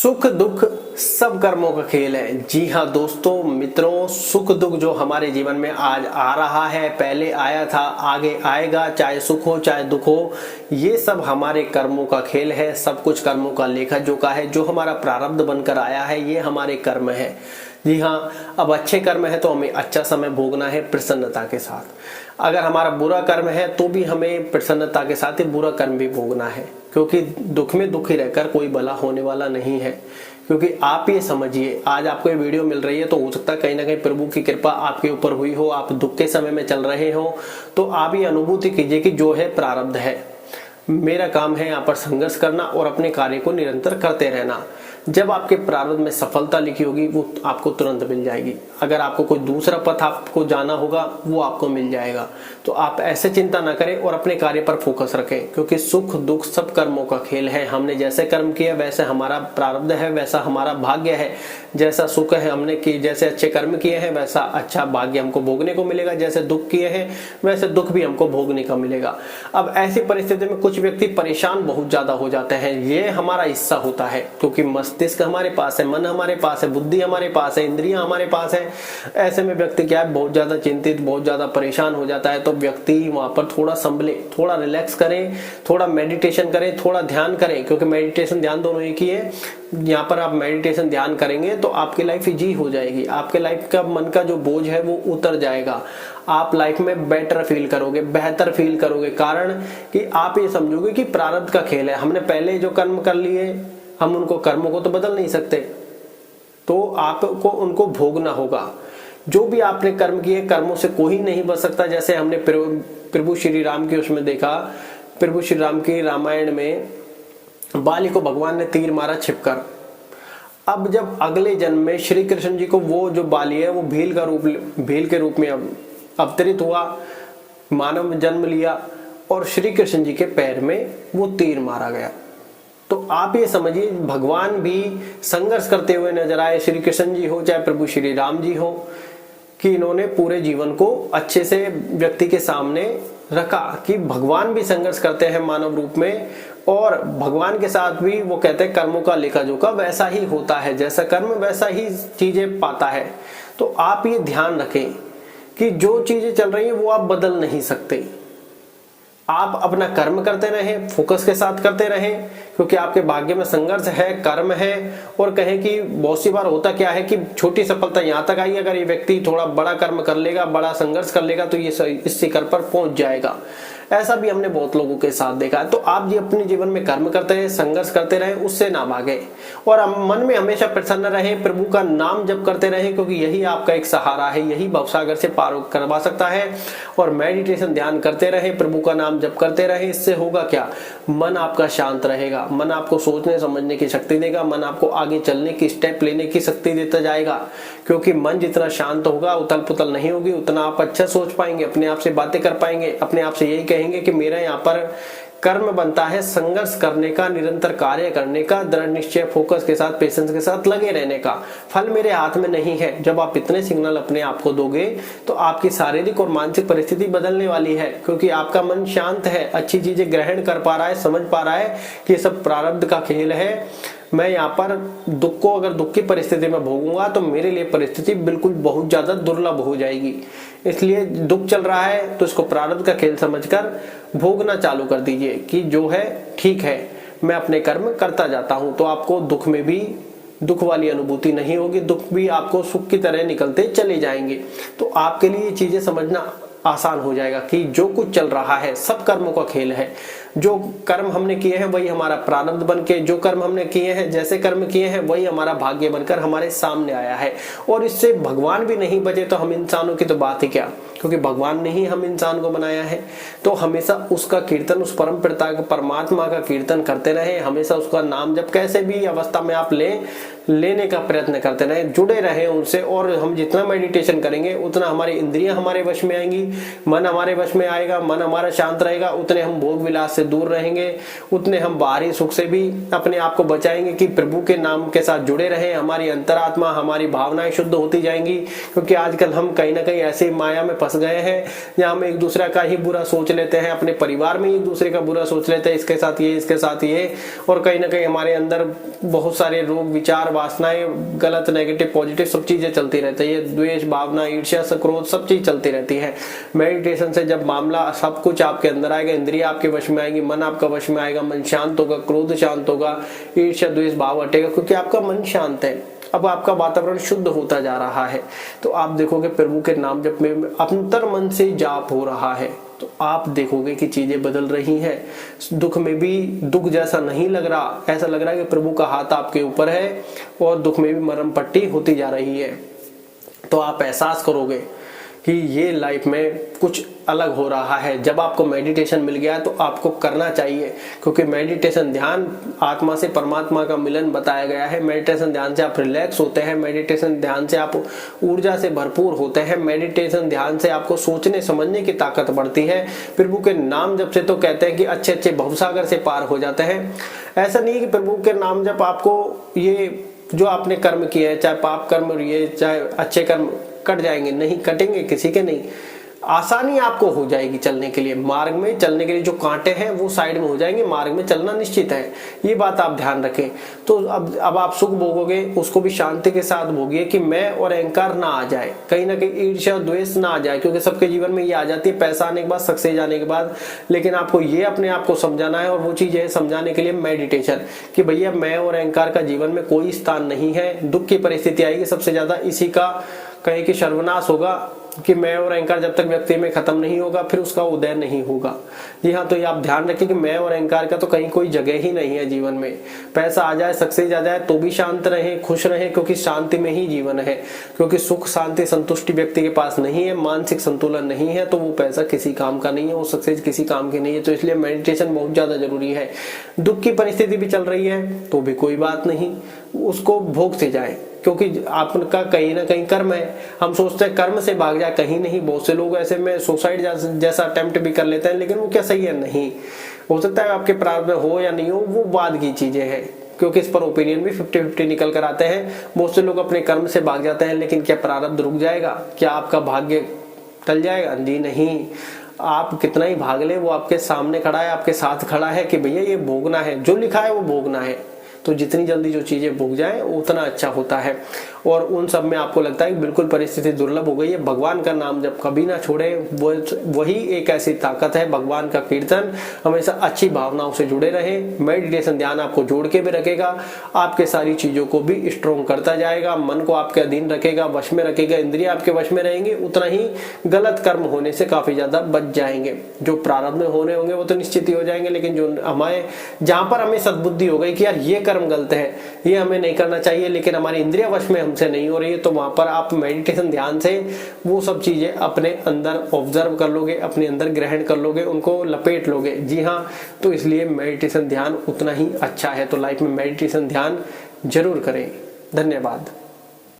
सुख दुख सब कर्मों का खेल है। जी हाँ दोस्तों, मित्रों, सुख दुख जो हमारे जीवन में आज आ रहा है, पहले आया था, आगे आएगा, चाहे सुख हो चाहे दुख हो, ये सब हमारे कर्मों का खेल है। सब कुछ कर्मों का लेखा जोखा है। जो हमारा प्रारब्ध बनकर आया है ये हमारे कर्म है। जी हाँ, अब अच्छे कर्म है तो हमें अच्छा समय भोगना है प्रसन्नता के साथ। अगर हमारा बुरा कर्म है तो भी हमें प्रसन्नता के साथ ही बुरा कर्म भी भोगना है, क्योंकि दुख में दुखी रहकर कोई भला होने वाला नहीं है। क्योंकि आप ये समझिए, आज आपको ये वीडियो मिल रही है तो हो सकता है कहीं ना कहीं प्रभु की कृपा आपके ऊपर हुई हो, आप दुख के समय में चल रहे हो, तो आप ये अनुभूति कीजिए कि जो है प्रारब्ध है। मेरा काम है यहाँ पर संघर्ष करना और अपने कार्य को निरंतर करते रहना। जब आपके प्रारब्ध में सफलता लिखी होगी वो आपको तुरंत मिल जाएगी। अगर आपको कोई दूसरा पथ आपको जाना होगा वो आपको मिल जाएगा। तो आप ऐसे चिंता ना करें और अपने कार्य पर फोकस रखें, क्योंकि सुख दुख सब कर्मों का खेल है। हमने जैसे कर्म किए वैसे हमारा प्रारब्ध है, वैसा हमारा भाग्य है। जैसा सुख है हमने की, जैसे अच्छे कर्म किए हैं वैसा अच्छा भाग्य हमको भोगने को मिलेगा। जैसे दुख किए हैं वैसे दुख भी हमको भोगने का मिलेगा। अब ऐसी परिस्थिति में कुछ व्यक्ति परेशान बहुत ज्यादा हो जाते हैं। ये हमारा हिस्सा होता है, क्योंकि मस्तिष्क हमारे पास है, मन हमारे पास है, बुद्धि हमारे पास है, इंद्रियां हमारे पास है। ऐसे में व्यक्ति क्या है, बहुत ज्यादा चिंतित, बहुत ज्यादा परेशान हो जाता है। तो व्यक्ति वहां पर थोड़ा संभले, थोड़ा रिलैक्स करें, थोड़ा मेडिटेशन करें, थोड़ा ध्यान करें, क्योंकि मेडिटेशन ध्यान दोनों एक ही है। यहाँ पर आप मेडिटेशन ध्यान करेंगे तो आपकी लाइफ इजी हो जाएगी। आपके लाइफ का मन का जो बोझ है वो उतर जाएगा। आप लाइफ में बेटर फील करोगे, बेहतर फील करोगे। कारण कि आप ये समझोगे कि प्रारब्ध का खेल है। हमने पहले जो कर्म कर लिए, हम उनको कर्मों को तो बदल नहीं सकते, तो आपको उनको भोगना होगा। जो भी आपने कर्म किए, कर्मों से कोई नहीं बच सकता। जैसे हमने प्रभु श्री राम की उसमें देखा, प्रभु श्री राम की रामायण में बाली को भगवान ने तीर मारा छिपकर। अब जब अगले जन्म में श्री कृष्ण जी को वो जो बाली है वो भील के रूप में अवतरित हुआ, मानव जन्म लिया और श्री कृष्ण जी के पैर में वो तीर मारा गया। तो आप ये समझिए, भगवान भी संघर्ष करते हुए नजर आए, श्री कृष्ण जी हो चाहे प्रभु श्री राम जी हो, कि इन्होंने पूरे जीवन को अच्छे से व्यक्ति के सामने रखा कि भगवान भी संघर्ष करते हैं मानव रूप में। और भगवान के साथ भी वो कहते हैं कर्मों का लेखा जोखा वैसा ही होता है, जैसा कर्म वैसा ही चीजें पाता है। तो आप ये ध्यान रखें कि जो चीजें चल रही हैं वो आप बदल नहीं सकते। आप अपना कर्म करते रहें, फोकस के साथ करते रहें, क्योंकि आपके भाग्य में संघर्ष है, कर्म है। और कहें कि बहुत सी बार होता क्या है कि छोटी सफलता यहाँ तक आई, अगर ये व्यक्ति थोड़ा बड़ा कर्म कर लेगा, बड़ा संघर्ष कर लेगा तो ये इस शिखर पर पहुंच जाएगा। ऐसा भी हमने बहुत लोगों के साथ देखा है। तो आप जी अपने जीवन में कर्म करते रहे, संघर्ष करते रहे, उससे ना भागे और मन में हमेशा प्रसन्न रहे, प्रभु का नाम जप करते रहे, क्योंकि यही आपका एक सहारा है, यही भवसागर से पार करवा सकता है। और मेडिटेशन ध्यान करते रहे, प्रभु का नाम जप करते रहे। इससे होगा क्या, मन आपका शांत रहेगा, मन आपको सोचने समझने की शक्ति देगा, मन आपको आगे चलने की, स्टेप लेने की शक्ति देता जाएगा। क्योंकि मन जितना शांत होगा, उथल पुथल नहीं होगी, उतना आप अच्छा सोच पाएंगे, अपने आप से बातें कर पाएंगे, अपने आप से यही कहेंगे कि मेरा यहाँ पर कर्म बनता है संघर्ष करने का, निरंतर कार्य करने का, दृढ़ निश्चय, फोकस के साथ, पेशेंस के साथ लगे रहने का। फल मेरे हाथ में नहीं है। जब आप इतने सिग्नल अपने आप को दोगे तो आपकी शारीरिक और मानसिक परिस्थिति बदलने वाली है, क्योंकि आपका मन शांत है, अच्छी चीजें ग्रहण कर पा रहा है, समझ पा रहा है कि ये सब प्रारब्ध का खेल है। मैं यहाँ पर दुख को अगर दुख की परिस्थिति में भोगूंगा तो मेरे लिए परिस्थिति बिल्कुल बहुत ज्यादा दुर्लभ हो जाएगी। इसलिए दुख चल रहा है तो इसको प्रारब्ध का खेल समझकर भोगना चालू कर दीजिए कि जो है ठीक है, मैं अपने कर्म करता जाता हूं। तो आपको दुख में भी दुख वाली अनुभूति नहीं होगी, दुख भी आपको सुख की तरह निकलते चले जाएंगे। तो आपके लिए ये चीजें समझना आसान हो जाएगा कि जो कुछ चल रहा है सब कर्मों का खेल है। जो कर्म हमने किए हैं वही हमारा प्रारब्ध बन के, जो कर्म हमने किए हैं, जैसे कर्म किए हैं वही हमारा भाग्य बनकर हमारे सामने आया है। और इससे भगवान भी नहीं बचे तो हम इंसानों की तो बात ही क्या, क्योंकि भगवान ने ही हम इंसान को बनाया है। तो हमेशा उसका कीर्तन, उस परम पिता परमात्मा का कीर्तन करते रहे, हमेशा उसका नाम जब कैसे भी अवस्था में आप लेने का प्रयत्न करते रहे, जुड़े रहे उनसे। और हम जितना मेडिटेशन करेंगे उतना हमारी इंद्रियां हमारे वश में आएंगी, मन हमारे वश में आएगा, मन हमारा शांत रहेगा, उतने हम भोग विलास से से दूर रहेंगे उतने हम बाहरी सुख से भी अपने आप को बचाएंगे कि प्रभु के नाम के साथ जुड़े रहें। हमारी अंतरात्मा, हमारी भावनाएं शुद्ध होती जाएंगी, क्योंकि आजकल हम कहीं ना कहीं ऐसी माया में फंस गए हैं जहां हम एक दूसरे का ही बुरा सोच लेते हैं, अपने परिवार में एक दूसरे का बुरा सोच लेते हैं, इसके साथ ये, इसके साथ ये, और कहीं ना कहीं हमारे अंदर बहुत सारे रोग, विचार, वासनाएं, गलत, नेगेटिव, पॉजिटिव सब चीजें चलती रहती है। द्वेष भावना, ईर्ष्या, क्रोध सब चीज चलती रहती है। मेडिटेशन से जब मामला सब कुछ आपके अंदर आएगा, इंद्रिया आपके वश में आएंगी, मन आपका वश में आएगा, मन शांत होगा, क्रोध शांत होगा, ईर्ष्या द्वेष भाव हटेगा, क्योंकि आपका मन शांत है। अब आपका वातावरण शुद्ध होता जा रहा है, तो आप देखोगे प्रभु के नाम जप में अंतर मन से जाप हो रहा है, तो आप देखोगे कि चीजें बदल रही हैं। दुख में भी दुख जैसा नहीं लग रहा, ऐसा लग रहा है कि प्रभु का हाथ आपके ऊपर है, और दुख में भी मरहम पट्टी होती जा रही है। तो आप एहसास करोगे कि ये लाइफ में कुछ अलग हो रहा है। जब आपको मेडिटेशन मिल गया तो आपको करना चाहिए, क्योंकि मेडिटेशन ध्यान आत्मा से परमात्मा का मिलन बताया गया है। मेडिटेशन ध्यान से आप रिलैक्स होते हैं, मेडिटेशन ध्यान से आप ऊर्जा से भरपूर होते हैं, मेडिटेशन ध्यान से आपको सोचने समझने की ताकत बढ़ती है। प्रभु के नाम जप से तो कहते हैं कि अच्छे अच्छे भवसागर से पार हो जाते हैं। ऐसा नहीं कि प्रभु के नाम जप आपको ये जो आपने कर्म किए हैं, चाहे पाप कर्म और ये चाहे अच्छे कर्म, कट जाएंगे, नहीं कटेंगे किसी के नहीं। आसानी आपको हो जाएगी चलने के लिए, मार्ग में चलने के लिए जो कांटे हैं वो साइड में हो जाएंगे, मार्ग में चलना निश्चित है, ये बात आप ध्यान रखें। तो अब आप सुख भोगोगे, उसको भी शांति के साथ भोगिए कि मैं और अहंकार ना आ जाए, कहीं ना कहीं ईर्ष्या द्वेष ना आ जाए, क्योंकि सबके जीवन में ये आ जाती है पैसा आने के बाद, सक्सेस आने के बाद। लेकिन आपको ये अपने आप को समझाना है, और वो चीज है समझाने के लिए मेडिटेशन, कि भैया मैं और अहंकार का जीवन में कोई स्थान नहीं है। दुख की परिस्थिति आएगी सबसे ज्यादा इसी का कहीं कि सर्वनाश होगा, कि मैं और अहंकार जब तक व्यक्ति में खत्म नहीं होगा फिर उसका उदय नहीं होगा। जी हाँ, तो ये आप ध्यान रखें कि मैं और अहंकार का तो कहीं कोई जगह ही नहीं है जीवन में। पैसा आ जाए, सक्सेस आ जाए तो भी शांत रहें, खुश रहें, क्योंकि शांति में ही जीवन है। क्योंकि सुख, शांति, संतुष्टि व्यक्ति के पास नहीं है, मानसिक संतुलन नहीं है, तो वो पैसा किसी काम का नहीं है, वो सक्सेस किसी काम की नहीं है। तो इसलिए मेडिटेशन बहुत ज्यादा जरूरी है। दुख की परिस्थिति भी चल रही है तो भी कोई बात नहीं, उसको भोगते जाए, क्योंकि आपका कहीं ना कहीं कर्म है। हम सोचते हैं कर्म से भाग जाए, कहीं नहीं। बहुत से लोग ऐसे में सुसाइड जैसा अटेम्प्ट भी कर लेते हैं, लेकिन वो क्या सही है? नहीं हो सकता है आपके प्रारब्ध में हो या नहीं हो, वो बाद की चीजें हैं, क्योंकि इस पर ओपिनियन भी 50-50 निकल कर आते हैं। बहुत से लोग अपने कर्म से भाग जाते हैं, लेकिन क्या प्रारब्ध रुक जाएगा? क्या आपका भाग्य टल जाएगा? जी नहीं। आप कितना ही भाग ले, वो आपके सामने खड़ा है, आपके साथ खड़ा है कि भैया ये भोगना है, जो लिखा है वो भोगना है। तो जितनी जल्दी जो चीजें भोग जाए उतना अच्छा होता है। और उन सब में आपको लगता है कि बिल्कुल परिस्थिति दुर्लभ हो गई है, भगवान का नाम जब कभी ना छोड़े, वही एक ऐसी ताकत है। भगवान का कीर्तन, हमेशा अच्छी भावनाओं से जुड़े रहे। मेडिटेशन ध्यान आपको जोड़ के भी रखेगा, आपके सारी चीजों को भी स्ट्रॉन्ग करता जाएगा, मन को आपके अधीन रखेगा, वश में रखेगा, इंद्रिय आपके वश में रहेंगे, उतना ही गलत कर्म होने से काफी ज्यादा बच जाएंगे। जो प्रारब्ध में होने होंगे वो तो निश्चित ही हो जाएंगे, लेकिन जो हमारे जहां पर हमें सद्बुद्धि हो गई कि यार ये कर्म गलत है, ये हमें नहीं करना चाहिए, लेकिन हमारी इंद्रिय वश में हमसे नहीं हो रही है, तो वहां पर आप मेडिटेशन ध्यान से वो सब चीजें अपने अंदर ऑब्जर्व कर लोगे, अपने अंदर ग्रहण कर लोगे, उनको लपेट लोगे। जी हाँ, तो इसलिए मेडिटेशन ध्यान उतना ही अच्छा है। तो लाइफ में मेडिटेशन ध्यान जरूर करें। धन्यवाद।